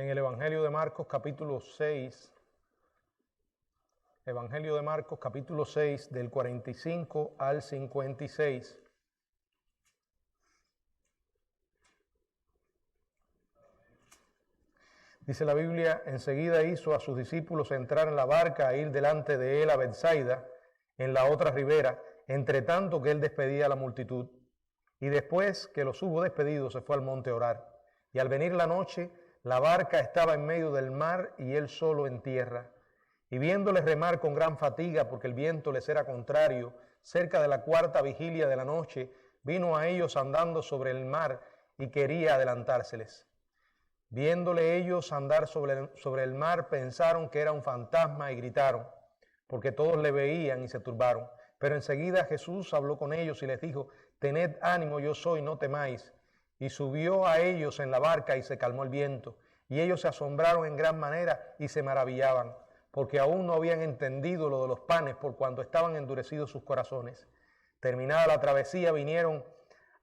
en el Evangelio de Marcos capítulo 6, Evangelio de Marcos capítulo 6 del 45 al 56. Dice la Biblia: enseguida hizo a sus discípulos entrar en la barca e ir delante de él a Betsaida, en la otra ribera, entre tanto que él despedía a la multitud. Y después que los hubo despedido, se fue al monte a orar. Y al venir la noche, la barca estaba en medio del mar y él solo en tierra. Y viéndoles remar con gran fatiga, porque el viento les era contrario, cerca de la cuarta vigilia de la noche, vino a ellos andando sobre el mar y quería adelantárseles. Viéndole ellos andar sobre el mar, pensaron que era un fantasma y gritaron, porque todos le veían y se turbaron. Pero enseguida Jesús habló con ellos y les dijo: tened ánimo, yo soy, no temáis. Y subió a ellos en la barca y se calmó el viento. Y ellos se asombraron en gran manera y se maravillaban, porque aún no habían entendido lo de los panes, por cuanto estaban endurecidos sus corazones. Terminada la travesía, vinieron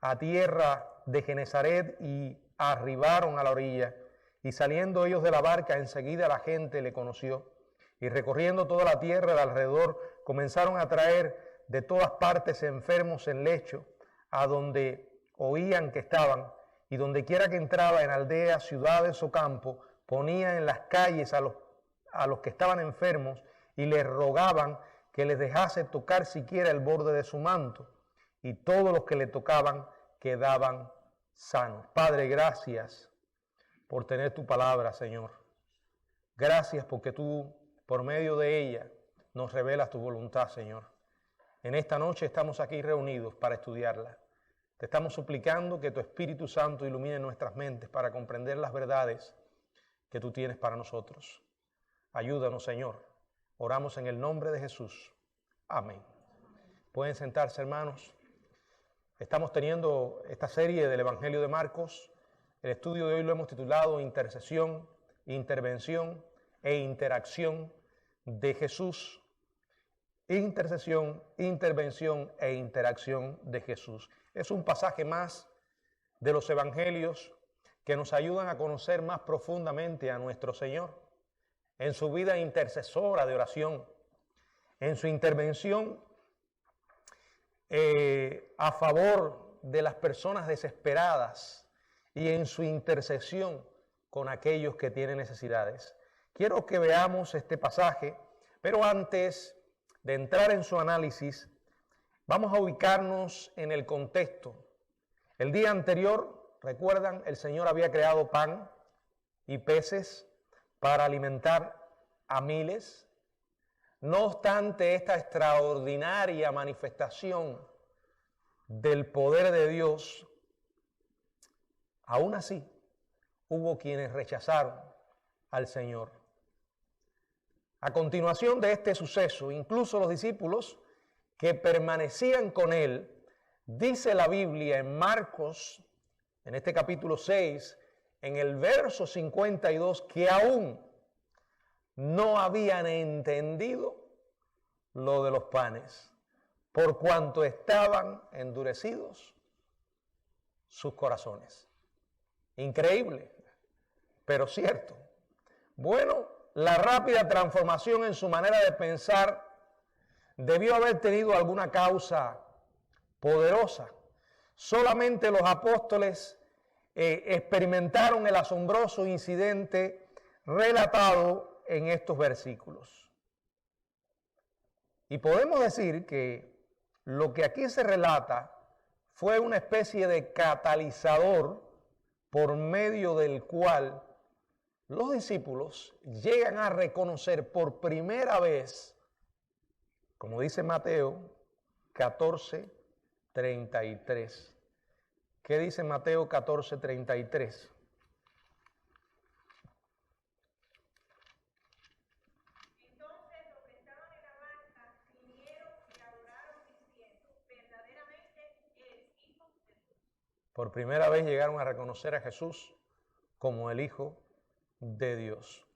a tierra de Genesaret y arribaron a la orilla. Y saliendo ellos de la barca, enseguida la gente le conoció. Y recorriendo toda la tierra de alrededor, comenzaron a traer de todas partes enfermos en lecho, a donde oían que estaban, y donde quiera que entraba, en aldeas, ciudades o campo, ponían en las calles a los que estaban enfermos y les rogaban que les dejase tocar siquiera el borde de su manto, y todos los que le tocaban quedaban sanos. Padre, gracias por tener tu palabra, Señor. Gracias porque tú, por medio de ella, nos revelas tu voluntad, Señor. En esta noche estamos aquí reunidos para estudiarla. Te estamos suplicando que tu Espíritu Santo ilumine nuestras mentes para comprender las verdades que tú tienes para nosotros. Ayúdanos, Señor. Oramos en el nombre de Jesús. Amén. Pueden sentarse, hermanos. Estamos teniendo esta serie del Evangelio de Marcos. El estudio de hoy lo hemos titulado Intercesión, Intervención e Interacción de Jesús. Intercesión, intervención e interacción de Jesús. Es un pasaje más de los evangelios que nos ayudan a conocer más profundamente a nuestro Señor, en su vida intercesora de oración, en su intervención a favor de las personas desesperadas y en su intercesión con aquellos que tienen necesidades. Quiero que veamos este pasaje, pero antes de entrar en su análisis, vamos a ubicarnos en el contexto. El día anterior, recuerdan, el Señor había creado pan y peces para alimentar a miles. No obstante esta extraordinaria manifestación del poder de Dios, aún así hubo quienes rechazaron al Señor. A continuación de este suceso, incluso los discípulos que permanecían con él, dice la Biblia en Marcos, en este capítulo 6, en el verso 52, que aún no habían entendido lo de los panes, por cuanto estaban endurecidos sus corazones. Increíble, pero cierto. Bueno, la rápida transformación en su manera de pensar debió haber tenido alguna causa poderosa. Solamente los apóstoles experimentaron el asombroso incidente relatado en estos versículos. Y podemos decir que lo que aquí se relata fue una especie de catalizador por medio del cual los discípulos llegan a reconocer por primera vez, como dice Mateo 14:33. ¿Qué dice Mateo 14:33? Entonces los que estaban en la barca vinieron y adoraron diciendo: verdaderamente eres Hijo de Dios. Por primera vez llegaron a reconocer a Jesús como el Hijo de Dios.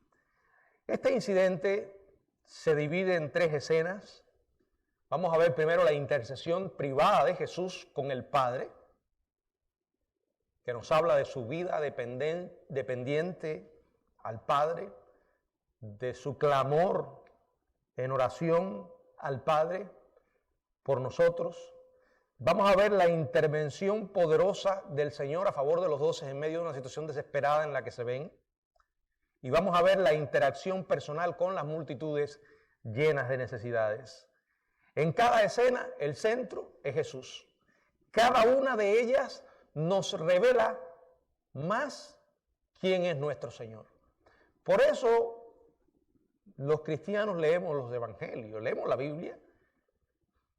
Este incidente se divide en tres escenas. Vamos a ver primero la intercesión privada de Jesús con el Padre, que nos habla de su vida dependiente al Padre, de su clamor en oración al Padre por nosotros. Vamos a ver la intervención poderosa del Señor a favor de los 12 en medio de una situación desesperada en la que se ven. Y vamos a ver la interacción personal con las multitudes llenas de necesidades. En cada escena, el centro es Jesús. Cada una de ellas nos revela más quién es nuestro Señor. Por eso los cristianos leemos los evangelios, leemos la Biblia,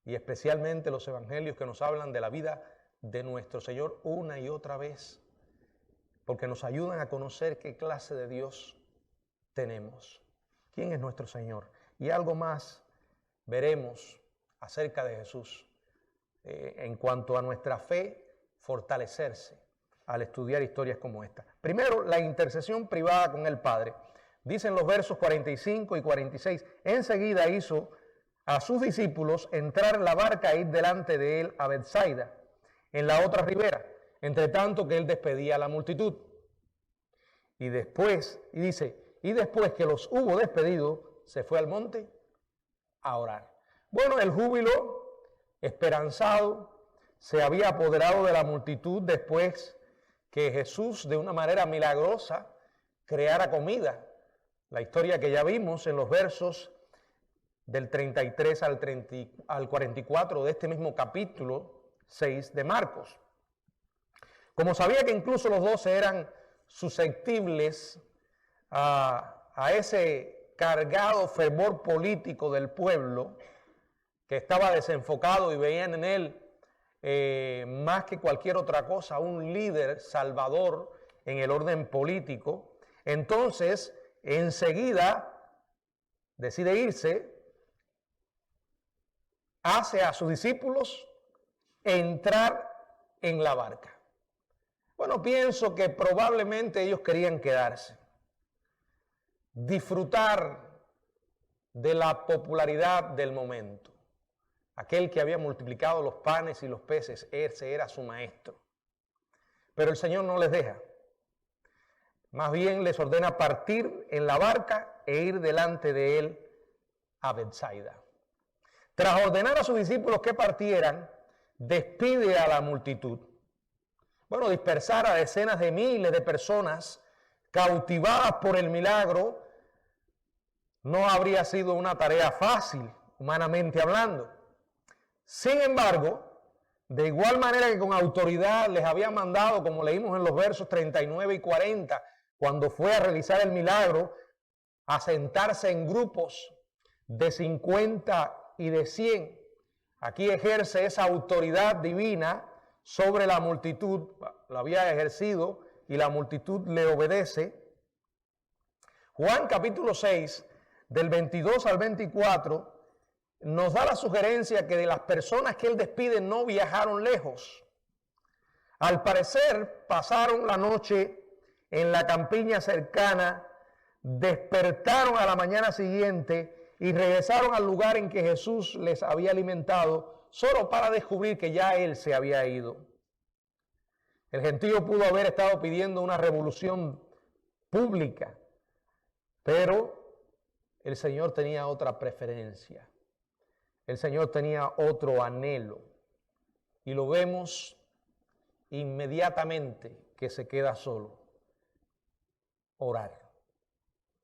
y especialmente los evangelios que nos hablan de la vida de nuestro Señor una y otra vez, porque nos ayudan a conocer qué clase de Dios tenemos, quién es nuestro Señor. Y algo más veremos acerca de Jesús en cuanto a nuestra fe fortalecerse al estudiar historias como esta. Primero, la intercesión privada con el Padre. Dicen los versos 45 y 46, enseguida hizo a sus discípulos entrar en la barca e ir delante de él a Betsaida, en la otra ribera, entre tanto que él despedía a la multitud. Y después que los hubo despedido, se fue al monte a orar. Bueno, el júbilo esperanzado se había apoderado de la multitud después que Jesús, de una manera milagrosa, creara comida. La historia que ya vimos en los versos del 33 al 44 de este mismo capítulo 6 de Marcos. Como sabía que incluso los 12 eran susceptibles a ese cargado fervor político del pueblo, que estaba desenfocado y veían en él más que cualquier otra cosa un líder salvador en el orden político, entonces enseguida decide irse, hace a sus discípulos entrar en la barca. Bueno, pienso que probablemente ellos querían quedarse, disfrutar de la popularidad del momento. Aquel que había multiplicado los panes y los peces, ese era su maestro. Pero el Señor no les deja. Más bien les ordena partir en la barca e ir delante de él a Betsaida. Tras ordenar a sus discípulos que partieran, despide a la multitud. Bueno, dispersar a decenas de miles de personas cautivadas por el milagro no habría sido una tarea fácil, humanamente hablando. Sin embargo, de igual manera que con autoridad les había mandado, como leímos en los versos 39 y 40, cuando fue a realizar el milagro, a sentarse en grupos de 50 y de 100. Aquí ejerce esa autoridad divina sobre la multitud, la había ejercido y la multitud le obedece. Juan capítulo 6, del 22 al 24, nos da la sugerencia que de las personas que él despide no viajaron lejos. Al parecer pasaron la noche en la campiña cercana, despertaron a la mañana siguiente y regresaron al lugar en que Jesús les había alimentado, solo para descubrir que ya él se había ido. El gentío pudo haber estado pidiendo una revolución pública, pero el Señor tenía otra preferencia. El Señor tenía otro anhelo. Y lo vemos inmediatamente que se queda solo. Orar.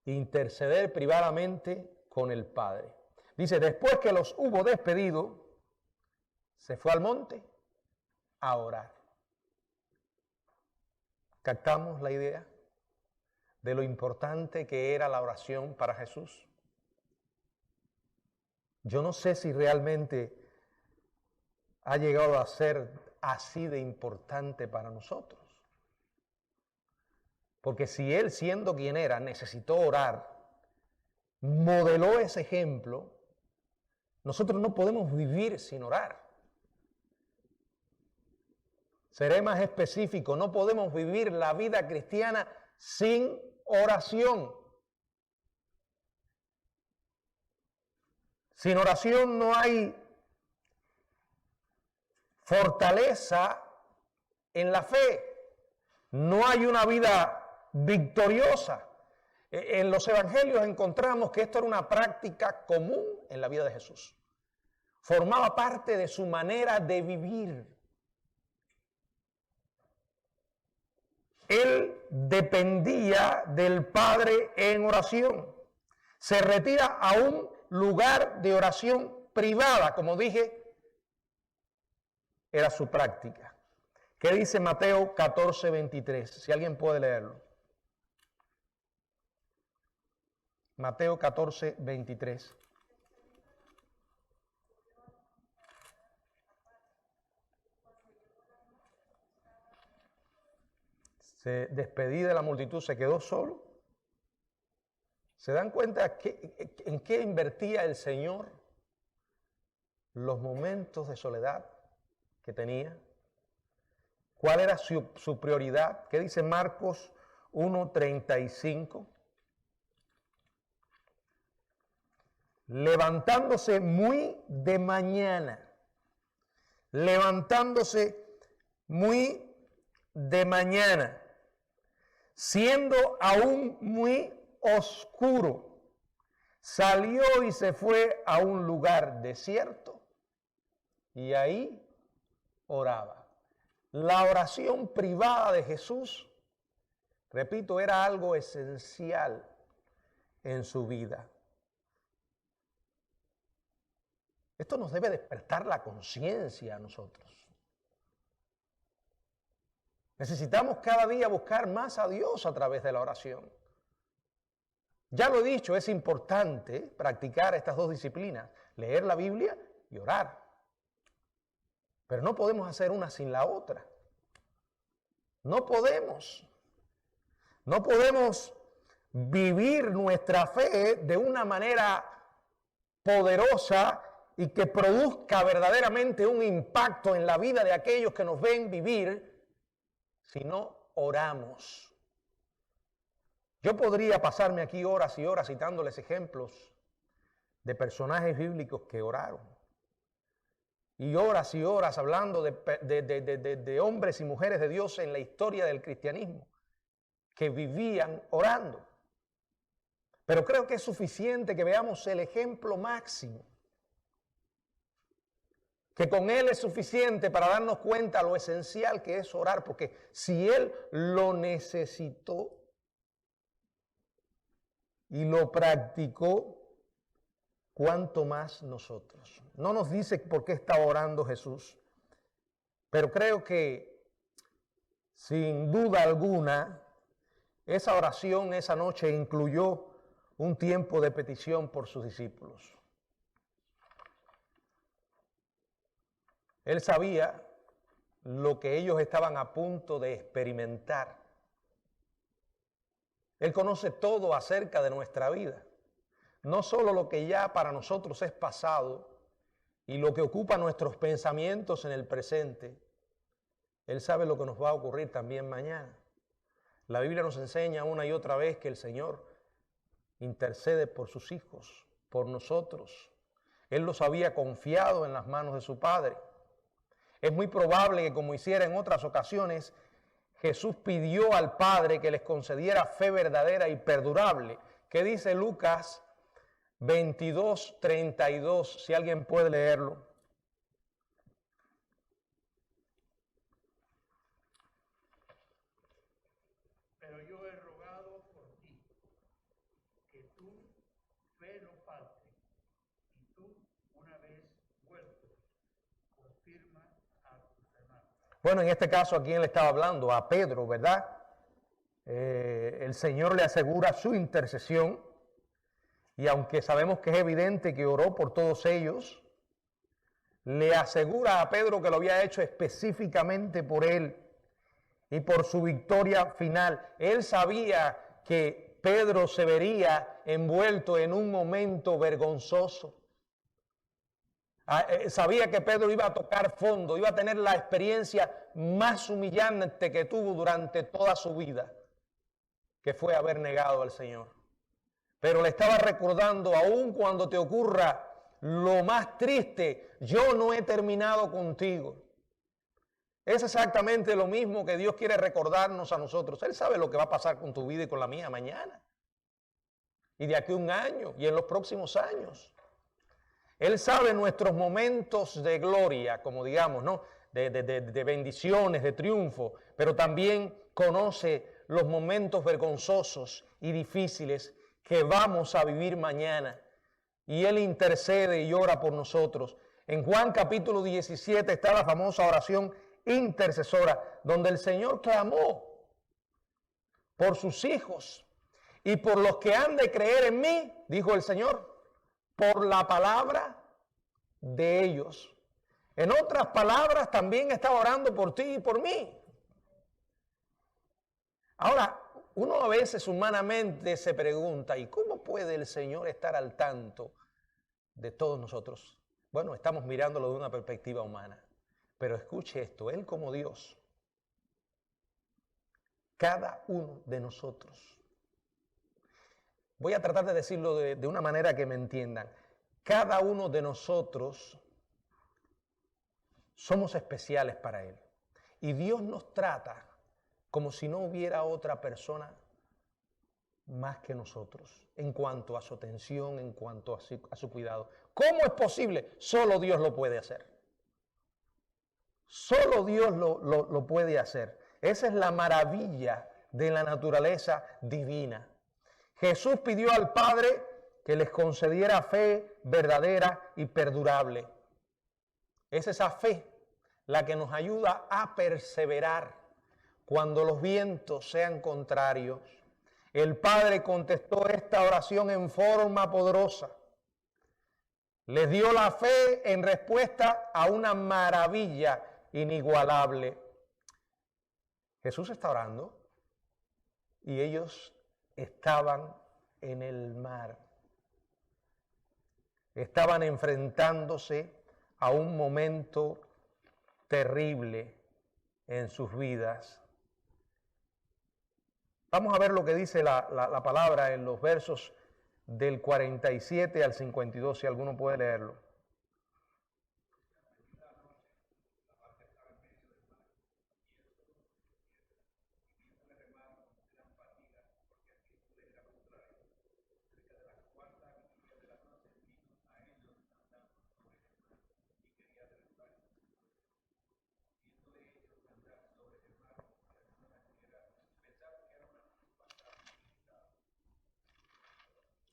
Interceder privadamente con el Padre. Dice, después que los hubo despedido, se fue al monte a orar. ¿Captamos la idea de lo importante que era la oración para Jesús? Yo no sé si realmente ha llegado a ser así de importante para nosotros. Porque si él, siendo quien era, necesitó orar, modeló ese ejemplo, nosotros no podemos vivir sin orar. Seré más específico, no podemos vivir la vida cristiana sin oración. Sin oración no hay fortaleza en la fe, no hay una vida victoriosa. En los evangelios encontramos que esto era una práctica común en la vida de Jesús. Formaba parte de su manera de vivir. Él dependía del Padre en oración. Se retira a un lugar de oración privada, como dije, era su práctica. ¿Qué dice Mateo 14:23? Si alguien puede leerlo. Mateo 14:23. Se despedía de la multitud, se quedó solo. ¿Se dan cuenta en qué invertía el Señor los momentos de soledad que tenía? ¿Cuál era su prioridad? ¿Qué dice Marcos 1:35? Levantándose muy de mañana, siendo aún muy oscuro, salió y se fue a un lugar desierto y ahí oraba. La oración privada de Jesús, repito, era algo esencial en su vida. Esto nos debe despertar la conciencia a nosotros. Necesitamos cada día buscar más a Dios a través de la oración. Ya lo he dicho, es importante practicar estas dos disciplinas, leer la Biblia y orar. Pero no podemos hacer una sin la otra. No podemos vivir nuestra fe de una manera poderosa y que produzca verdaderamente un impacto en la vida de aquellos que nos ven vivir si no oramos. Yo podría pasarme aquí horas y horas citándoles ejemplos de personajes bíblicos que oraron. Y horas hablando de hombres y mujeres de Dios en la historia del cristianismo que vivían orando. Pero creo que es suficiente que veamos el ejemplo máximo. Que con él es suficiente para darnos cuenta lo esencial que es orar, porque si él lo necesitó y lo practicó, ¿cuánto más nosotros? No nos dice por qué estaba orando Jesús, pero creo que sin duda alguna esa oración esa noche incluyó un tiempo de petición por sus discípulos. Él sabía lo que ellos estaban a punto de experimentar. Él conoce todo acerca de nuestra vida. No solo lo que ya para nosotros es pasado y lo que ocupa nuestros pensamientos en el presente. Él sabe lo que nos va a ocurrir también mañana. La Biblia nos enseña una y otra vez que el Señor intercede por sus hijos, por nosotros. Él los había confiado en las manos de su Padre. Es muy probable que, como hiciera en otras ocasiones, Jesús pidió al Padre que les concediera fe verdadera y perdurable. ¿Qué dice Lucas 22:32? Si alguien puede leerlo. Pero yo he rogado por ti, que tu fe no falte, y tú, una vez vuelto, confirma a tus hermanos. Bueno, en este caso, ¿a quién le estaba hablando? A Pedro, ¿verdad? El Señor le asegura su intercesión, y aunque sabemos que es evidente que oró por todos ellos, le asegura a Pedro que lo había hecho específicamente por él y por su victoria final. Él sabía que Pedro se vería envuelto en un momento vergonzoso. Sabía que Pedro iba a tocar fondo, iba a tener la experiencia más humillante que tuvo durante toda su vida, que fue haber negado al Señor. Pero le estaba recordando, aun cuando te ocurra lo más triste, yo no he terminado contigo. Es exactamente lo mismo que Dios quiere recordarnos a nosotros. Él sabe lo que va a pasar con tu vida y con la mía mañana. y de aquí a un año y en los próximos años. Él sabe nuestros momentos de gloria, como digamos, ¿no? De bendiciones, de triunfo, pero también conoce los momentos vergonzosos y difíciles que vamos a vivir mañana. Y Él intercede y ora por nosotros. En Juan capítulo 17 está la famosa oración intercesora, donde el Señor clamó por sus hijos y por los que han de creer en mí, dijo el Señor, por la palabra de ellos. En otras palabras, también está orando por ti y por mí. Ahora, uno a veces humanamente se pregunta, ¿y cómo puede el Señor estar al tanto de todos nosotros? Bueno, estamos mirándolo de una perspectiva humana. Pero escuche esto, Él como Dios, cada uno de nosotros, voy a tratar de decirlo de una manera que me entiendan, cada uno de nosotros somos especiales para Él. Y Dios nos trata como si no hubiera otra persona más que nosotros en cuanto a su atención, en cuanto a su cuidado. ¿Cómo es posible? Solo Dios lo puede hacer. Solo Dios lo puede hacer. Esa es la maravilla de la naturaleza divina. Jesús pidió al Padre que les concediera fe verdadera y perdurable. Es esa fe la que nos ayuda a perseverar cuando los vientos sean contrarios. El Padre contestó esta oración en forma poderosa. Les dio la fe en respuesta a una maravilla inigualable. Jesús está orando y ellos estaban en el mar. Estaban enfrentándose a un momento terrible en sus vidas. Vamos a ver lo que dice la palabra en los versos del 47 al 52, si alguno puede leerlo.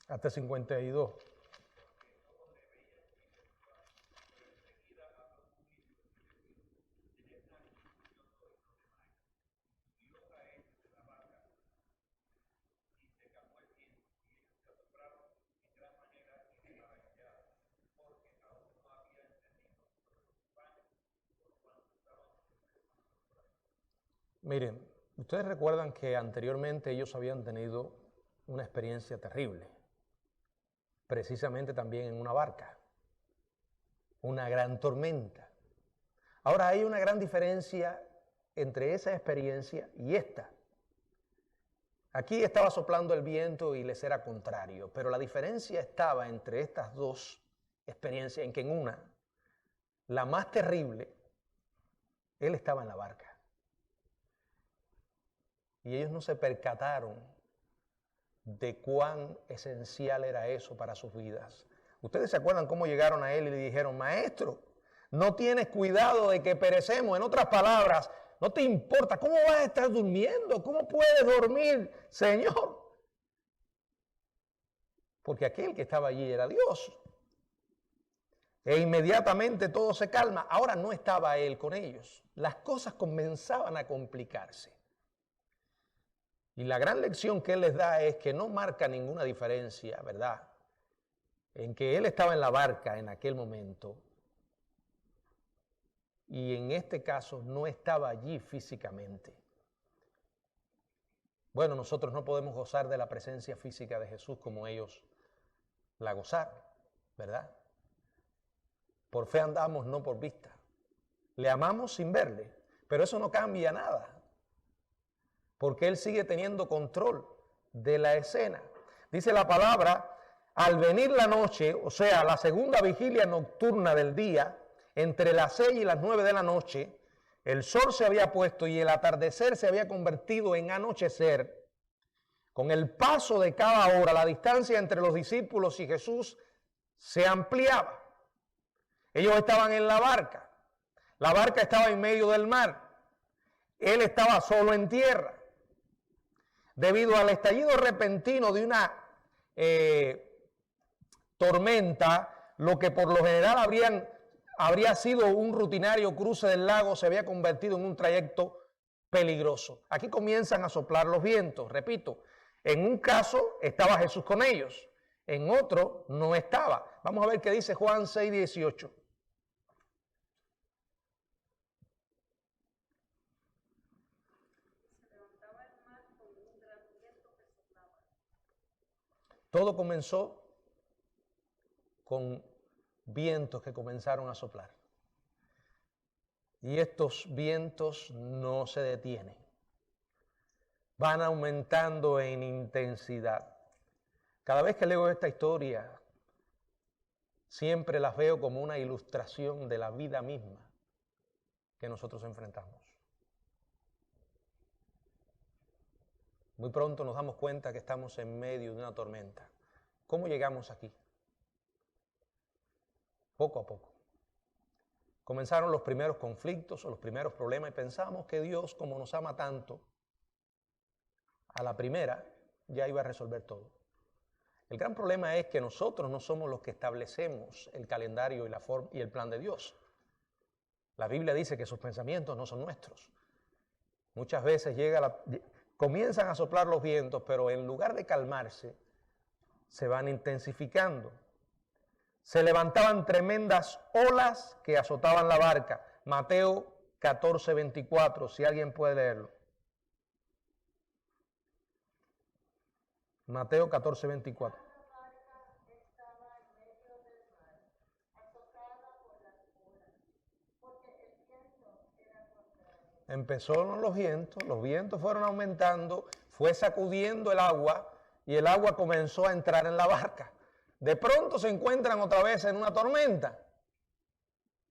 Hasta 52. Miren, ustedes recuerdan que anteriormente ellos habían tenido una experiencia terrible, precisamente también en una barca, una gran tormenta. Ahora hay una gran diferencia entre esa experiencia y esta. Aquí estaba soplando el viento y les era contrario, pero la diferencia estaba entre estas dos experiencias en que en una, la más terrible, él estaba en la barca. Y ellos no se percataron de cuán esencial era eso para sus vidas. ¿Ustedes se acuerdan cómo llegaron a él y le dijeron, maestro, no tienes cuidado de que perecemos? En otras palabras, no te importa, ¿cómo vas a estar durmiendo? ¿Cómo puedes dormir, Señor? Porque aquel que estaba allí era Dios. E inmediatamente todo se calma. Ahora no estaba él con ellos. Las cosas comenzaban a complicarse. Y la gran lección que él les da es que no marca ninguna diferencia, ¿verdad? En que él estaba en la barca en aquel momento y en este caso no estaba allí físicamente. Bueno, nosotros no podemos gozar de la presencia física de Jesús como ellos la gozaron, ¿verdad? Por fe andamos, no por vista. Le amamos sin verle, pero eso no cambia nada, porque Él sigue teniendo control de la escena. Dice la palabra, al venir la noche, o sea, la segunda vigilia nocturna del día, entre las 6 y las 9 de la noche, el sol se había puesto y el atardecer se había convertido en anochecer. Con el paso de cada hora, la distancia entre los discípulos y Jesús se ampliaba. Ellos estaban en la barca estaba en medio del mar, él estaba solo en tierra. Debido al estallido repentino de una tormenta, lo que por lo general habría sido un rutinario cruce del lago se había convertido en un trayecto peligroso. Aquí comienzan a soplar los vientos, repito, en un caso estaba Jesús con ellos, en otro no estaba. Vamos a ver qué dice Juan 6:18. Todo comenzó con vientos que comenzaron a soplar. Y estos vientos no se detienen. Van aumentando en intensidad. Cada vez que leo esta historia, siempre las veo como una ilustración de la vida misma que nosotros enfrentamos. Muy pronto nos damos cuenta que estamos en medio de una tormenta. ¿Cómo llegamos aquí? Poco a poco. Comenzaron los primeros conflictos o los primeros problemas y pensamos que Dios, como nos ama tanto, a la primera ya iba a resolver todo. El gran problema es que nosotros no somos los que establecemos el calendario y el plan de Dios. La Biblia dice que sus pensamientos no son nuestros. Muchas veces comienzan a soplar los vientos, pero en lugar de calmarse, se van intensificando. Se levantaban tremendas olas que azotaban la barca. Mateo 14:24, si alguien puede leerlo. Mateo 14:24. Empezaron los vientos fueron aumentando, fue sacudiendo el agua y el agua comenzó a entrar en la barca. De pronto se encuentran otra vez en una tormenta.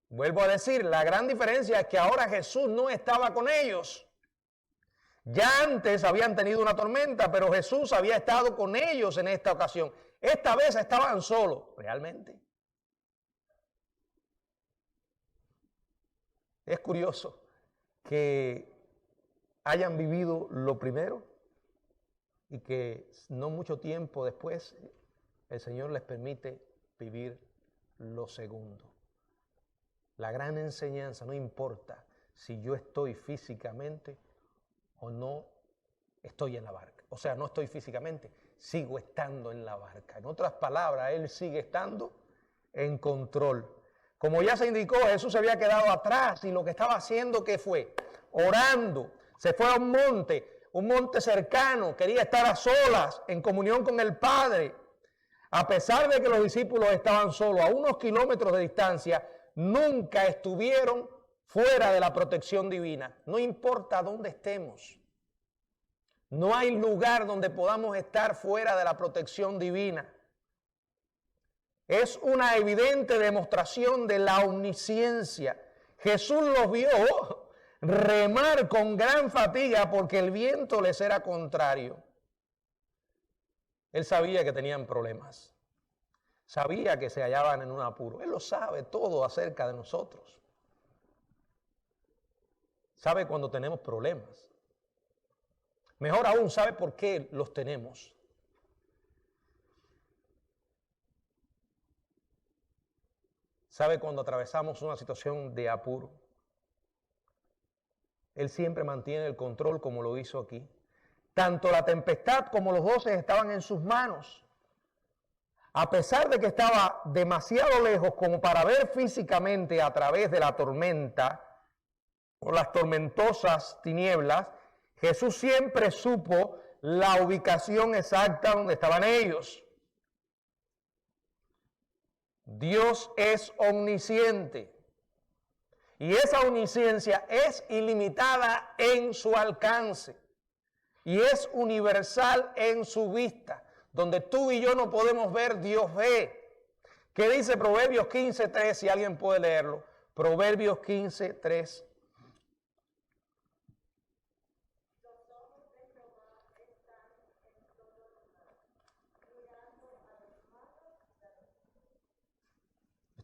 Vuelvo a decir, la gran diferencia es que ahora Jesús no estaba con ellos. Ya antes habían tenido una tormenta, pero Jesús había estado con ellos en esta ocasión. Esta vez estaban solos, realmente. Es curioso que hayan vivido lo primero y que no mucho tiempo después el Señor les permite vivir lo segundo. La gran enseñanza, no importa si yo estoy físicamente o no estoy en la barca. O sea, no estoy físicamente, sigo estando en la barca. En otras palabras, Él sigue estando en control. Como ya se indicó, Jesús se había quedado atrás y lo que estaba haciendo, ¿qué fue? Orando. Se fue a un monte cercano, quería estar a solas, en comunión con el Padre. A pesar de que los discípulos estaban solos, a unos kilómetros de distancia, nunca estuvieron fuera de la protección divina. No importa dónde estemos. No hay lugar donde podamos estar fuera de la protección divina. Es una evidente demostración de la omnisciencia. Jesús los vio remar con gran fatiga porque el viento les era contrario. Él sabía que tenían problemas. Sabía que se hallaban en un apuro. Él lo sabe todo acerca de nosotros. Sabe cuando tenemos problemas. Mejor aún, sabe por qué los tenemos. Sabe cuando atravesamos una situación de apuro. Él siempre mantiene el control como lo hizo aquí. Tanto la tempestad como los 12 estaban en sus manos. A pesar de que estaba demasiado lejos como para ver físicamente a través de la tormenta o las tormentosas tinieblas, Jesús siempre supo la ubicación exacta donde estaban ellos. Dios es omnisciente y esa omnisciencia es ilimitada en su alcance y es universal en su vista. Donde tú y yo no podemos ver, Dios ve. ¿Qué dice Proverbios 15:3? Si alguien puede leerlo. Proverbios 15:3.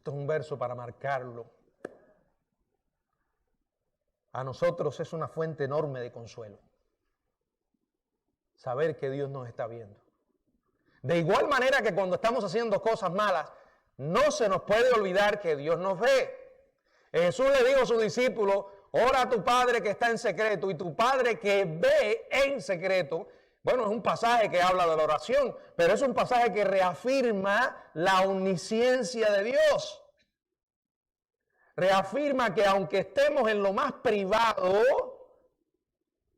Esto es un verso para marcarlo. A nosotros es una fuente enorme de consuelo saber que Dios nos está viendo. De igual manera que cuando estamos haciendo cosas malas, no se nos puede olvidar que Dios nos ve. Jesús le dijo a sus discípulos: ora a tu Padre que está en secreto, y tu Padre que ve en secreto. Bueno, es un pasaje que habla de la oración, pero es un pasaje que reafirma la omnisciencia de Dios. Reafirma que aunque estemos en lo más privado,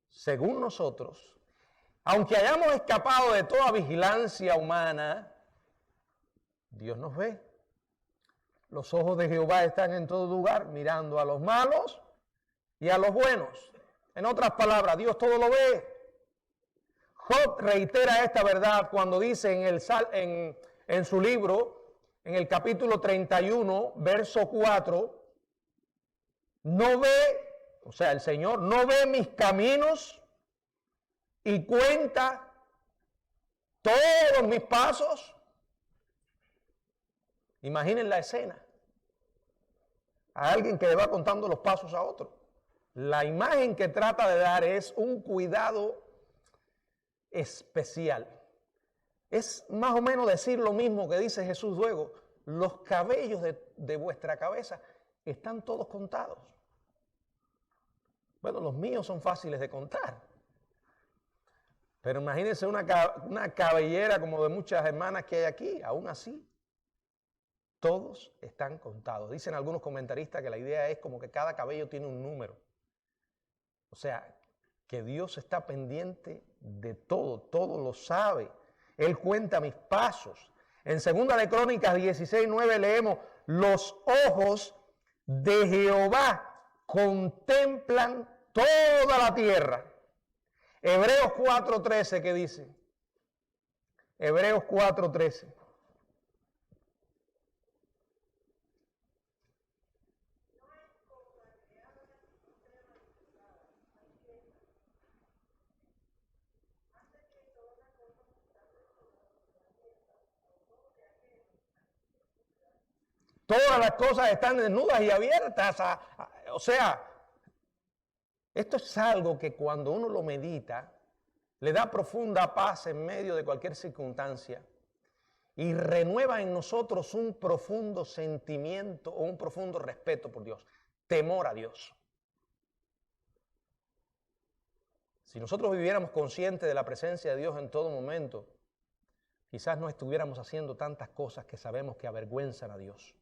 según nosotros, aunque hayamos escapado de toda vigilancia humana, Dios nos ve. Los ojos de Jehová están en todo lugar, mirando a los malos y a los buenos. En otras palabras, Dios todo lo ve. Job reitera esta verdad cuando dice en su libro, en el capítulo 31, verso 4, no ve, o sea, el Señor no ve mis caminos y cuenta todos mis pasos. Imaginen la escena. A alguien que le va contando los pasos a otro. La imagen que trata de dar es un cuidado especial. Es más o menos decir lo mismo que dice Jesús luego: los cabellos de vuestra cabeza están todos contados. Bueno, los míos son fáciles de contar. Pero imagínense una cabellera como de muchas hermanas que hay aquí, aún así, todos están contados. Dicen algunos comentaristas que la idea es como que cada cabello tiene un número. O sea, que Dios está pendiente de todo, todo lo sabe. Él cuenta mis pasos. En 2 de Crónicas 16:9 leemos: los ojos de Jehová contemplan toda la tierra. Hebreos 4:13, ¿qué dice? Hebreos 4:13. Todas las cosas están desnudas y abiertas. O sea, esto es algo que cuando uno lo medita, le da profunda paz en medio de cualquier circunstancia y renueva en nosotros un profundo sentimiento o un profundo respeto por Dios, temor a Dios. Si nosotros viviéramos conscientes de la presencia de Dios en todo momento, quizás no estuviéramos haciendo tantas cosas que sabemos que avergüenzan a Dios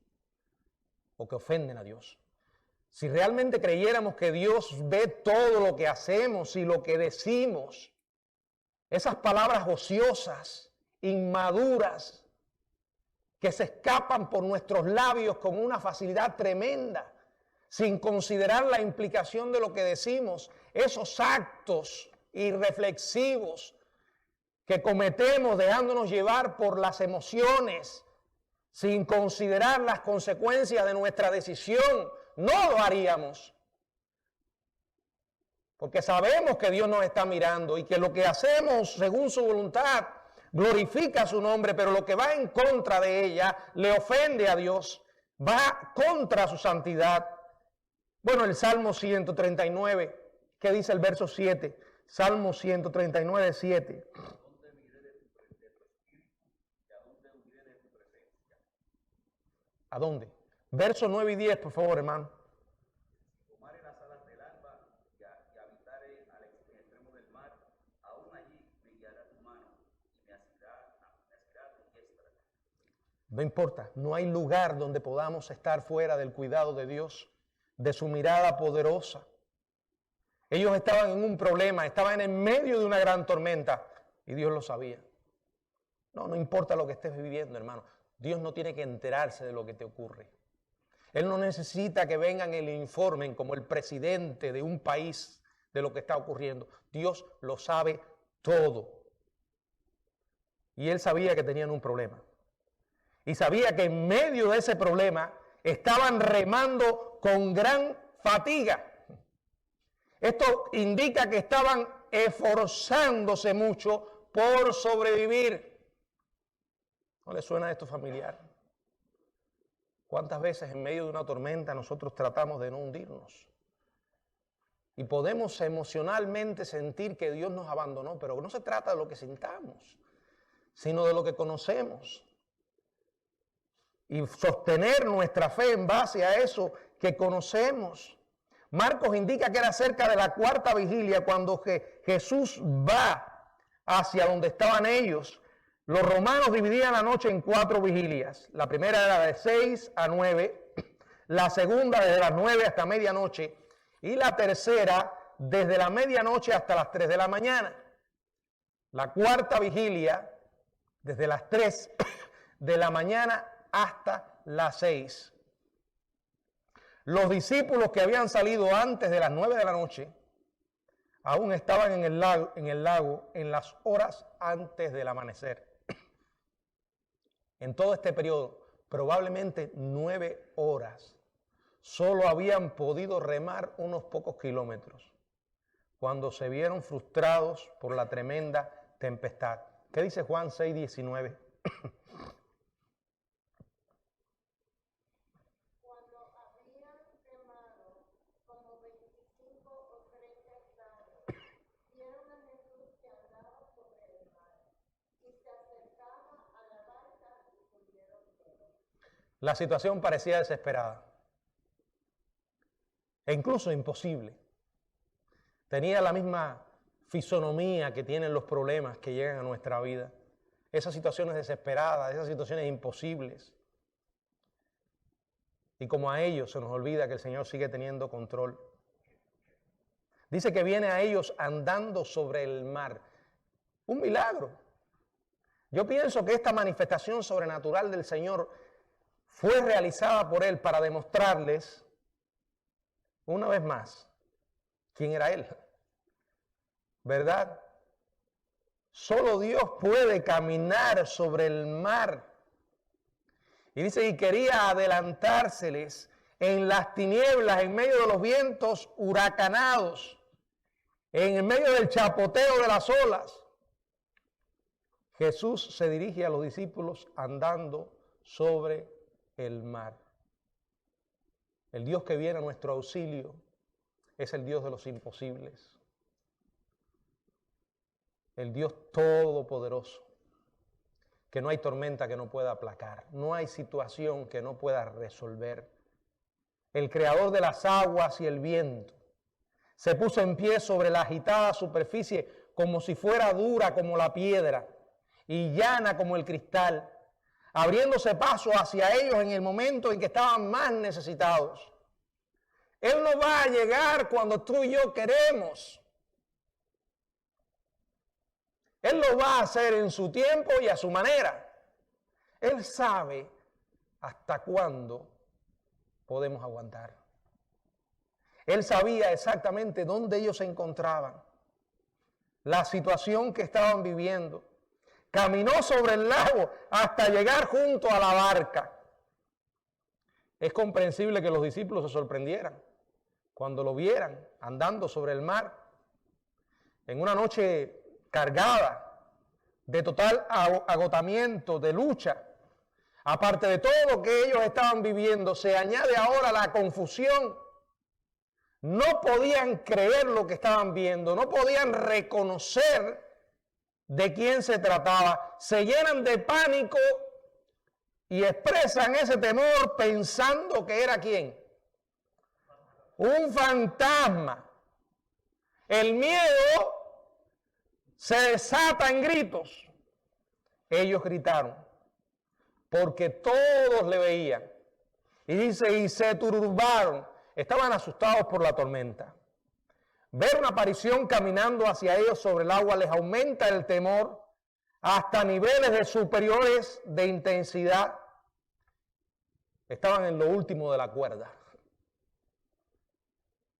o que ofenden a Dios. Si realmente creyéramos que Dios ve todo lo que hacemos y lo que decimos, esas palabras ociosas, inmaduras, que se escapan por nuestros labios con una facilidad tremenda, sin considerar la implicación de lo que decimos, esos actos irreflexivos que cometemos dejándonos llevar por las emociones, sin considerar las consecuencias de nuestra decisión, no lo haríamos. Porque sabemos que Dios nos está mirando y que lo que hacemos según su voluntad glorifica su nombre, pero lo que va en contra de ella le ofende a Dios, va contra su santidad. Bueno, el Salmo 139, ¿qué dice el verso 7? Salmo 139, 7. ¿A dónde? Versos 9 y 10, por favor, hermano. Tomaré las alas del alba y habitaré al extremo del mar, aún allí me guiará tu mano y me asirá tu diestra. No importa, no hay lugar donde podamos estar fuera del cuidado de Dios, de su mirada poderosa. Ellos estaban en un problema, estaban en medio de una gran tormenta y Dios lo sabía. No importa lo que estés viviendo, hermano. Dios no tiene que enterarse de lo que te ocurre. Él no necesita que vengan y le informen como el presidente de un país de lo que está ocurriendo. Dios lo sabe todo. Y él sabía que tenían un problema. Y sabía que en medio de ese problema estaban remando con gran fatiga. Esto indica que estaban esforzándose mucho por sobrevivir. ¿No le suena esto familiar? ¿Cuántas veces en medio de una tormenta nosotros tratamos de no hundirnos? Y podemos emocionalmente sentir que Dios nos abandonó, pero no se trata de lo que sintamos, sino de lo que conocemos. Y sostener nuestra fe en base a eso que conocemos. Marcos indica que era cerca de la cuarta vigilia cuando Jesús va hacia donde estaban ellos. Los romanos dividían la noche en 4 vigilias. La primera era de 6 a 9, la segunda desde las 9 hasta medianoche y la tercera desde la medianoche hasta las 3 de la mañana. La cuarta vigilia desde las 3 de la mañana hasta las 6. Los discípulos que habían salido antes de las 9 de la noche aún estaban en el lago en las horas antes del amanecer. En todo este periodo, probablemente 9 horas, solo habían podido remar unos pocos kilómetros cuando se vieron frustrados por la tremenda tempestad. ¿Qué dice Juan 6:19? Cuando habían remado como 25 o 30 estados, vieron a Jesús que andaba sobre el mar y se acercaba a la barca y subieron todos. La situación parecía desesperada e incluso imposible. Tenía la misma fisonomía que tienen los problemas que llegan a nuestra vida. Esas situaciones desesperadas, esas situaciones imposibles. Y como a ellos se nos olvida que el Señor sigue teniendo control. Dice que viene a ellos andando sobre el mar. Un milagro. Yo pienso que esta manifestación sobrenatural del Señor fue realizada por Él para demostrarles, una vez más, quién era Él. ¿Verdad? Solo Dios puede caminar sobre el mar. Y dice, y quería adelantárseles en las tinieblas, en medio de los vientos huracanados, en medio del chapoteo de las olas. Jesús se dirige a los discípulos andando sobre el mar. El Dios que viene a nuestro auxilio es el Dios de los imposibles. El Dios todopoderoso, que no hay tormenta que no pueda aplacar, no hay situación que no pueda resolver. El creador de las aguas y el viento se puso en pie sobre la agitada superficie como si fuera dura como la piedra y llana como el cristal, abriéndose paso hacia ellos en el momento en que estaban más necesitados. Él no va a llegar cuando tú y yo queremos. Él lo va a hacer en su tiempo y a su manera. Él sabe hasta cuándo podemos aguantar. Él sabía exactamente dónde ellos se encontraban, la situación que estaban viviendo. Caminó sobre el lago hasta llegar junto a la barca. Es comprensible que los discípulos se sorprendieran cuando lo vieran andando sobre el mar en una noche cargada de total agotamiento, de lucha. Aparte de todo lo que ellos estaban viviendo, se añade ahora la confusión. No podían creer lo que estaban viendo, no podían reconocer de quién se trataba. Se llenan de pánico y expresan ese temor pensando que era quién. Un fantasma. El miedo se desata en gritos. Ellos gritaron porque todos le veían. Y dice, y se turbaron. Estaban asustados por la tormenta. Ver una aparición caminando hacia ellos sobre el agua les aumenta el temor hasta niveles de superiores de intensidad. Estaban en lo último de la cuerda.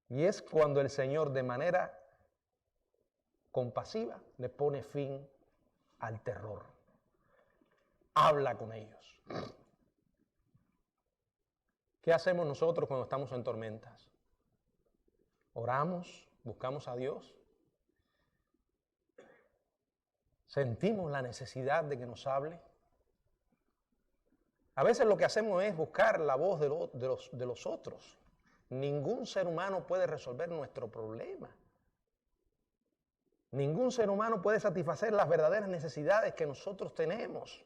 Y es cuando el Señor de manera compasiva le pone fin al terror. Habla con ellos. ¿Qué hacemos nosotros cuando estamos en tormentas? Oramos, buscamos a Dios. Sentimos la necesidad de que nos hable. A veces lo que hacemos es buscar la voz de los otros. Ningún ser humano puede resolver nuestro problema. Ningún ser humano puede satisfacer las verdaderas necesidades que nosotros tenemos.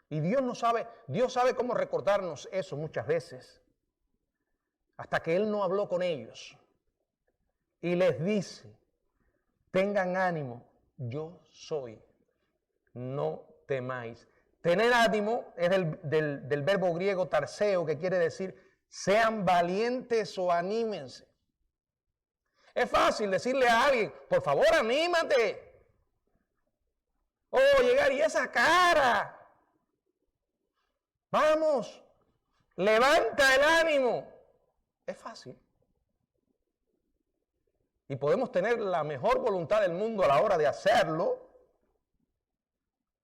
Y Dios sabe cómo recordarnos eso muchas veces. Hasta que Él no habló con ellos. Y les dice, tengan ánimo, yo soy, no temáis. Tener ánimo es del verbo griego tarseo, que quiere decir, sean valientes o anímense. Es fácil decirle a alguien, por favor, anímate. Llegar y esa cara. Vamos, levanta el ánimo. Es fácil. Y podemos tener la mejor voluntad del mundo a la hora de hacerlo,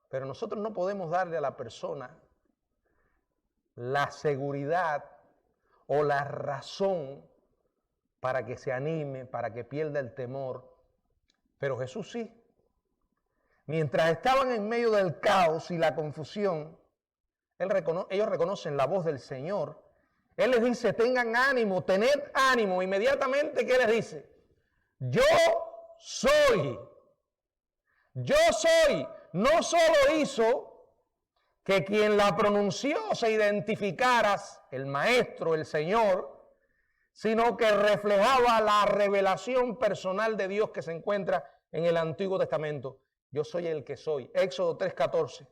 pero nosotros no podemos darle a la persona la seguridad o la razón para que se anime, para que pierda el temor. Pero Jesús sí. Mientras estaban en medio del caos y la confusión, ellos reconocen la voz del Señor. Él les dice, tengan ánimo, tened ánimo. Inmediatamente, ¿qué les dice? Yo soy. Yo soy. No solo hizo que quien la pronunció se identificara, el Maestro, el Señor, sino que reflejaba la revelación personal de Dios que se encuentra en el Antiguo Testamento. Yo soy el que soy. Éxodo 3:14.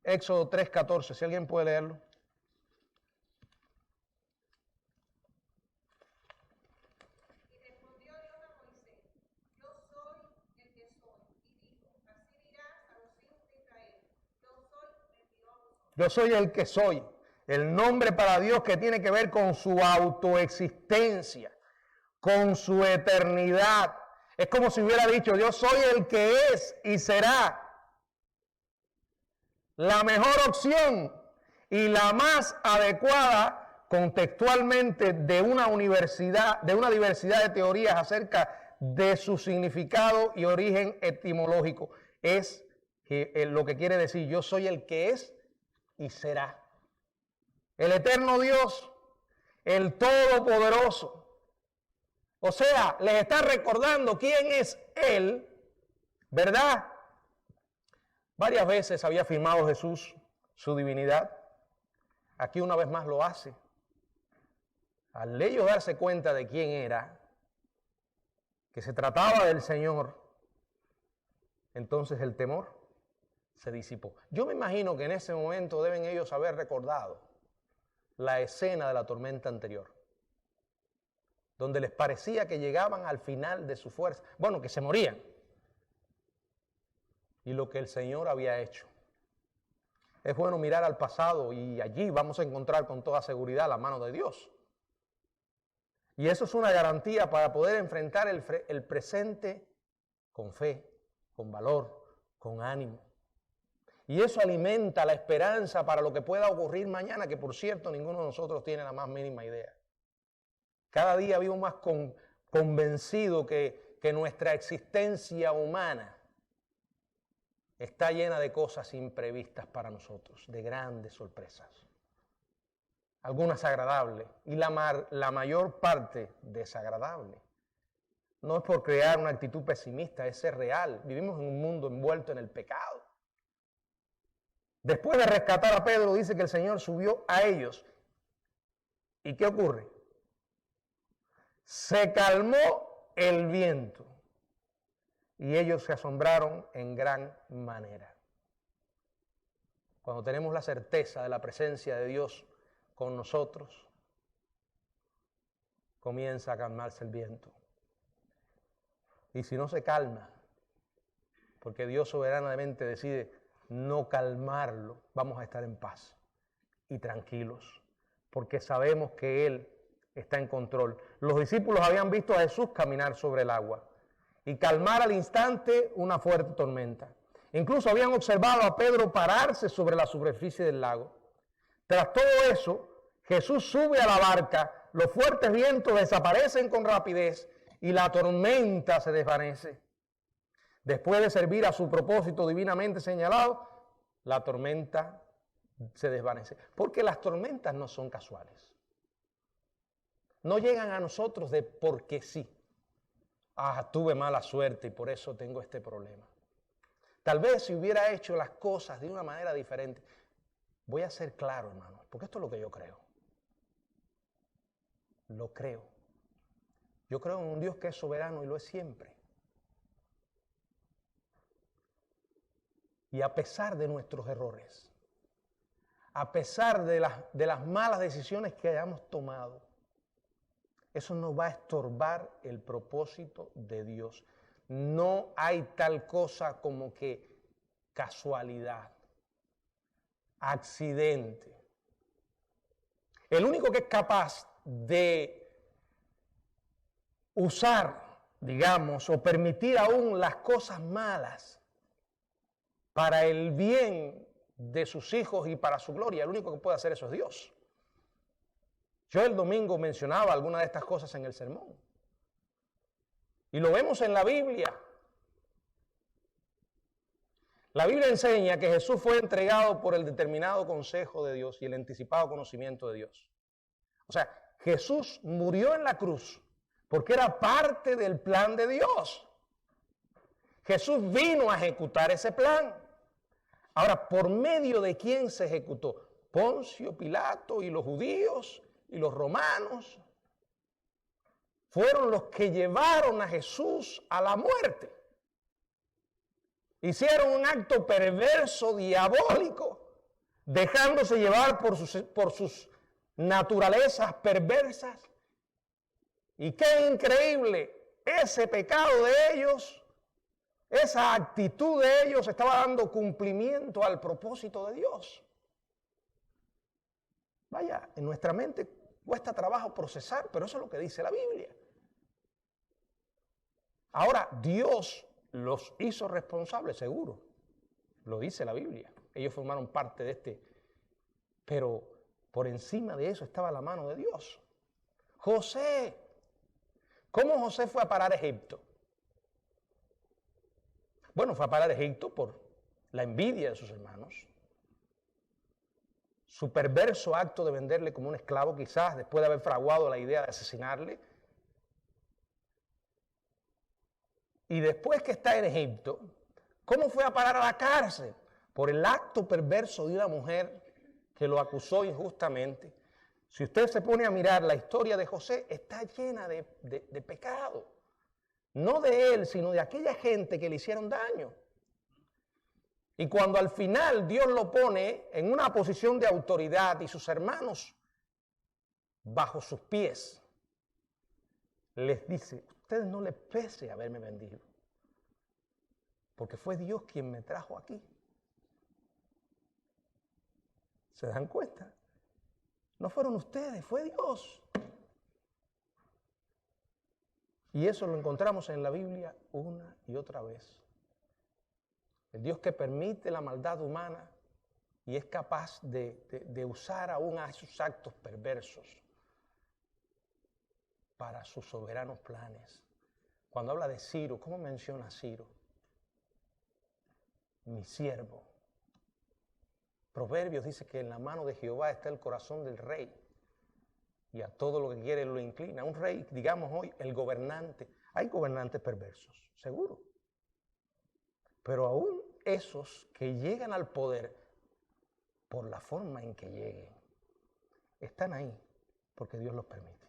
Éxodo 3:14. Si alguien puede leerlo. Yo soy el que soy. El nombre para Dios que tiene que ver con su autoexistencia, con su eternidad. Es como si hubiera dicho, yo soy el que es y será. La mejor opción y la más adecuada contextualmente de una universidad, de una diversidad de teorías acerca de su significado y origen etimológico. Es lo que quiere decir, yo soy el que es y será. El eterno Dios, el Todopoderoso. O sea, les está recordando quién es Él, ¿verdad? Varias veces había afirmado Jesús su divinidad. Aquí una vez más lo hace. Al ellos darse cuenta de quién era, que se trataba del Señor, entonces el temor se disipó. Yo me imagino que en ese momento deben ellos haber recordado la escena de la tormenta anterior, donde les parecía que llegaban al final de su fuerza, bueno, que se morían, y lo que el Señor había hecho. Es bueno mirar al pasado y allí vamos a encontrar con toda seguridad la mano de Dios. Y eso es una garantía para poder enfrentar el presente con fe, con valor, con ánimo. Y eso alimenta la esperanza para lo que pueda ocurrir mañana, que por cierto ninguno de nosotros tiene la más mínima idea. Cada día vivo más convencido que nuestra existencia humana está llena de cosas imprevistas para nosotros, de grandes sorpresas. Algunas agradables y la mayor parte desagradables. No es por crear una actitud pesimista, es ser real. Vivimos en un mundo envuelto en el pecado. Después de rescatar a Pedro, dice que el Señor subió a ellos. ¿Y qué ocurre? Se calmó el viento y ellos se asombraron en gran manera. Cuando tenemos la certeza de la presencia de Dios con nosotros, comienza a calmarse el viento. Y si no se calma, porque Dios soberanamente decide no calmarlo, vamos a estar en paz y tranquilos, porque sabemos que Él está en control. Los discípulos habían visto a Jesús caminar sobre el agua y calmar al instante una fuerte tormenta. Incluso habían observado a Pedro pararse sobre la superficie del lago. Tras todo eso, Jesús sube a la barca, los fuertes vientos desaparecen con rapidez y la tormenta se desvanece. Después de servir a su propósito divinamente señalado, la tormenta se desvanece. Porque las tormentas no son casuales. No llegan a nosotros de porque sí. Ah, tuve mala suerte y por eso tengo este problema. Tal vez si hubiera hecho las cosas de una manera diferente. Voy a ser claro, hermano, porque esto es lo que yo creo. Lo creo. Yo creo en un Dios que es soberano y lo es siempre. Y a pesar de nuestros errores, a pesar de las malas decisiones que hayamos tomado, eso no va a estorbar el propósito de Dios. No hay tal cosa como que casualidad, accidente. El único que es capaz de usar, digamos, o permitir aún las cosas malas para el bien de sus hijos y para su gloria, el único que puede hacer eso es Dios. Yo el domingo mencionaba algunas de estas cosas en el sermón. Y lo vemos en la Biblia. La Biblia enseña que Jesús fue entregado por el determinado consejo de Dios y el anticipado conocimiento de Dios. O sea, Jesús murió en la cruz porque era parte del plan de Dios. Jesús vino a ejecutar ese plan. Ahora, ¿por medio de quién se ejecutó? Poncio Pilato y los judíos y los romanos fueron los que llevaron a Jesús a la muerte. Hicieron un acto perverso, diabólico, dejándose llevar por sus naturalezas perversas. Y qué increíble, ese pecado de ellos, esa actitud de ellos estaba dando cumplimiento al propósito de Dios. Vaya, en nuestra mente cuesta trabajo procesar, pero eso es lo que dice la Biblia. Ahora, Dios los hizo responsables, seguro. Lo dice la Biblia. Ellos formaron parte de este. Pero por encima de eso estaba la mano de Dios. José. ¿Cómo José fue a parar a Egipto? Bueno, fue a parar a Egipto por la envidia de sus hermanos. Su perverso acto de venderle como un esclavo, quizás después de haber fraguado la idea de asesinarle. Y después que está en Egipto, ¿cómo fue a parar a la cárcel? Por el acto perverso de una mujer que lo acusó injustamente. Si usted se pone a mirar la historia de José, está llena de pecado. No de él, sino de aquella gente que le hicieron daño. Y cuando al final Dios lo pone en una posición de autoridad y sus hermanos bajo sus pies, les dice, ustedes no les pese haberme vendido, porque fue Dios quien me trajo aquí. ¿Se dan cuenta? No fueron ustedes, fue Dios. Y eso lo encontramos en la Biblia una y otra vez. El Dios que permite la maldad humana y es capaz de usar aún a sus actos perversos para sus soberanos planes. Cuando habla de Ciro, ¿cómo menciona a Ciro? Mi siervo. Proverbios dice que en la mano de Jehová está el corazón del rey y a todo lo que quiere lo inclina. Un rey, digamos hoy, el gobernante. Hay gobernantes perversos, seguro. Pero aún esos que llegan al poder por la forma en que lleguen, están ahí porque Dios los permite.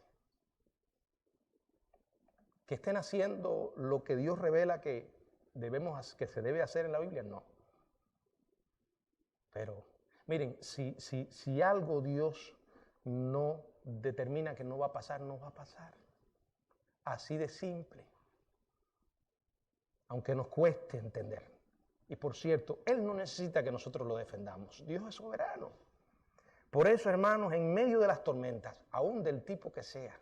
Que estén haciendo lo que Dios revela que se debe hacer en la Biblia, no. Pero miren, si algo Dios no determina que no va a pasar, no va a pasar. Así de simple. Aunque nos cueste entender. Y por cierto, Él no necesita que nosotros lo defendamos. Dios es soberano. Por eso, hermanos, en medio de las tormentas, aún del tipo que sea,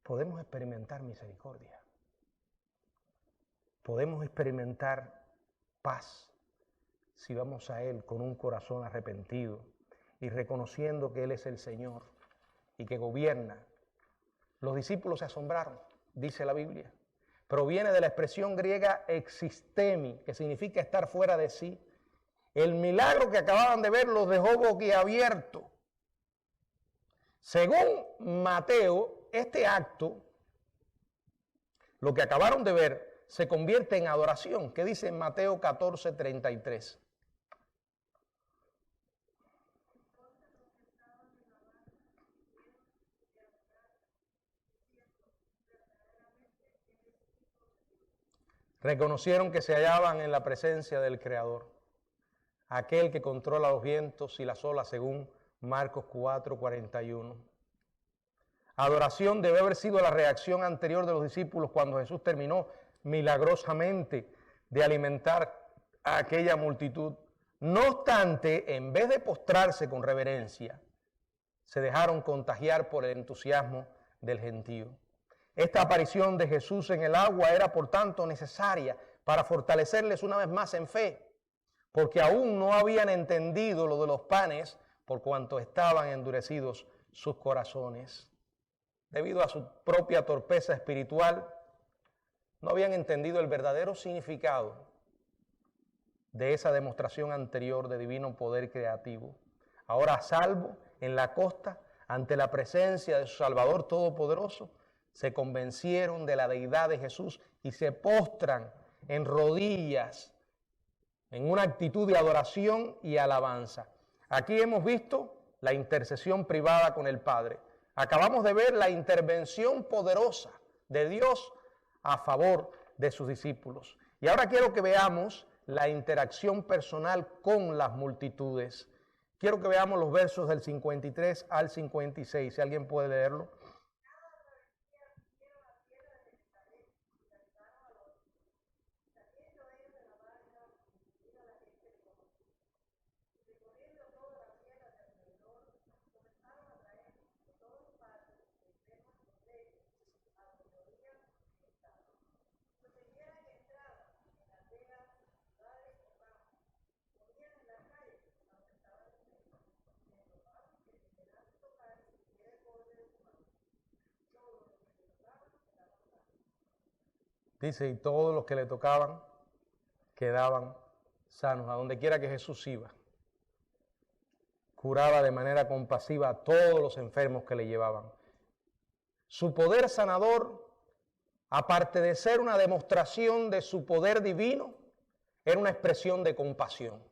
podemos experimentar misericordia. Podemos experimentar paz si vamos a Él con un corazón arrepentido y reconociendo que Él es el Señor y que gobierna. Los discípulos se asombraron, dice la Biblia. Proviene de la expresión griega existemi, que significa estar fuera de sí. El milagro que acababan de ver los dejó boquiabiertos. Según Mateo, este acto, lo que acabaron de ver, se convierte en adoración. ¿Qué dice en Mateo 14:33? Reconocieron que se hallaban en la presencia del Creador, aquel que controla los vientos y las olas, según Marcos 4:41. Adoración debe haber sido la reacción anterior de los discípulos cuando Jesús terminó milagrosamente de alimentar a aquella multitud. No obstante, en vez de postrarse con reverencia, se dejaron contagiar por el entusiasmo del gentío. Esta aparición de Jesús en el agua era, por tanto, necesaria para fortalecerles una vez más en fe, porque aún no habían entendido lo de los panes, por cuanto estaban endurecidos sus corazones. Debido a su propia torpeza espiritual, no habían entendido el verdadero significado de esa demostración anterior de divino poder creativo. Ahora, a salvo en la costa, ante la presencia de su Salvador Todopoderoso, se convencieron de la deidad de Jesús y se postran en rodillas en una actitud de adoración y alabanza. Aquí hemos visto la intercesión privada con el Padre. Acabamos de ver la intervención poderosa de Dios a favor de sus discípulos. Y ahora quiero que veamos la interacción personal con las multitudes. Quiero que veamos los versos del 53 al 56, si alguien puede leerlo. Dice, y todos los que le tocaban quedaban sanos. A donde quiera que Jesús iba, curaba de manera compasiva a todos los enfermos que le llevaban. Su poder sanador, aparte de ser una demostración de su poder divino, era una expresión de compasión.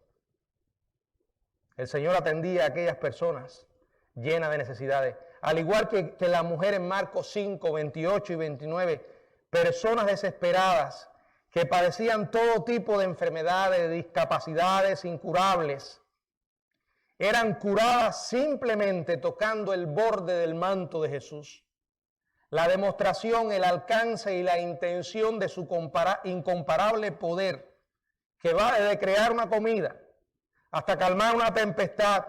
El Señor atendía a aquellas personas llenas de necesidades. Al igual que la mujer en Marcos 5, 28 y 29, personas desesperadas que padecían todo tipo de enfermedades, de discapacidades incurables, eran curadas simplemente tocando el borde del manto de Jesús. La demostración, el alcance y la intención de su incomparable poder, que va desde crear una comida hasta calmar una tempestad,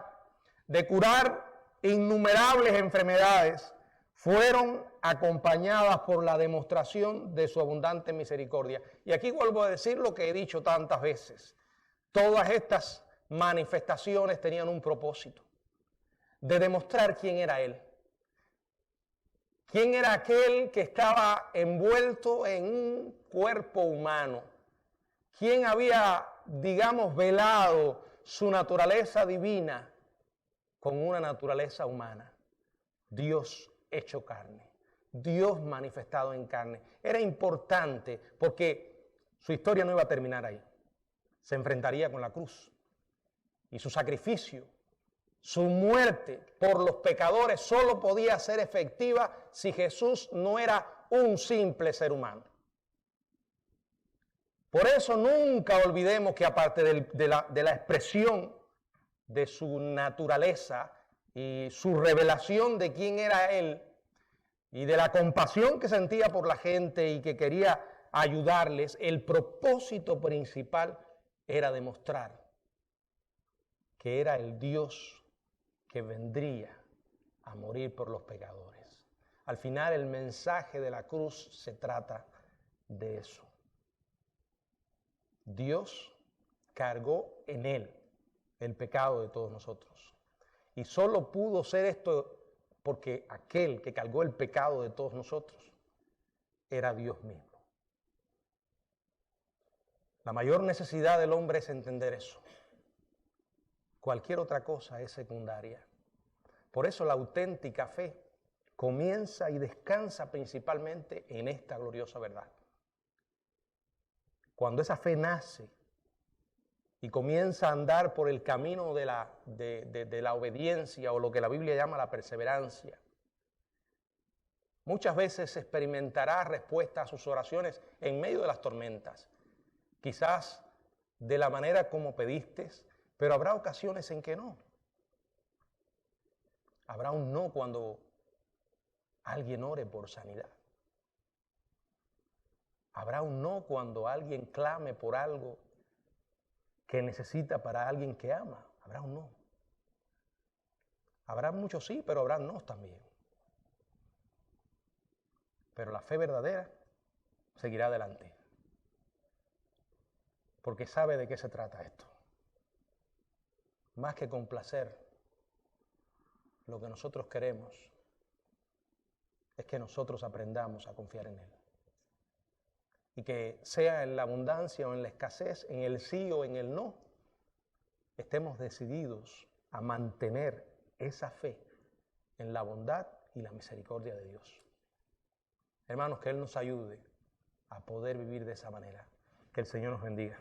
de curar innumerables enfermedades, fueron acompañadas por la demostración de su abundante misericordia. Y aquí vuelvo a decir lo que he dicho tantas veces. Todas estas manifestaciones tenían un propósito, de demostrar quién era Él. ¿Quién era aquel que estaba envuelto en un cuerpo humano? ¿Quién había, digamos, velado su naturaleza divina con una naturaleza humana? Dios hecho carne, Dios manifestado en carne. Era importante porque su historia no iba a terminar ahí. Se enfrentaría con la cruz y su sacrificio, su muerte por los pecadores solo podía ser efectiva si Jesús no era un simple ser humano. Por eso nunca olvidemos que aparte de la expresión de su naturaleza y su revelación de quién era Él y de la compasión que sentía por la gente y que quería ayudarles, el propósito principal era demostrar que era el Dios que vendría a morir por los pecadores. Al final el mensaje de la cruz se trata de eso. Dios cargó en Él el pecado de todos nosotros. Y solo pudo ser esto porque aquel que cargó el pecado de todos nosotros era Dios mismo. La mayor necesidad del hombre es entender eso. Cualquier otra cosa es secundaria. Por eso la auténtica fe comienza y descansa principalmente en esta gloriosa verdad. Cuando esa fe nace y comienza a andar por el camino de la obediencia, o lo que la Biblia llama la perseverancia, muchas veces experimentará respuesta a sus oraciones en medio de las tormentas. Quizás de la manera como pediste, pero habrá ocasiones en que no. Habrá un no cuando alguien ore por sanidad. Habrá un no cuando alguien clame por algo que necesita para alguien que ama. Habrá un no. Habrá muchos sí, pero habrá no también. Pero la fe verdadera seguirá adelante, porque sabe de qué se trata esto. Más que complacer, lo que nosotros queremos es que nosotros aprendamos a confiar en Él. Y que sea en la abundancia o en la escasez, en el sí o en el no, estemos decididos a mantener esa fe en la bondad y la misericordia de Dios. Hermanos, que Él nos ayude a poder vivir de esa manera. Que el Señor nos bendiga.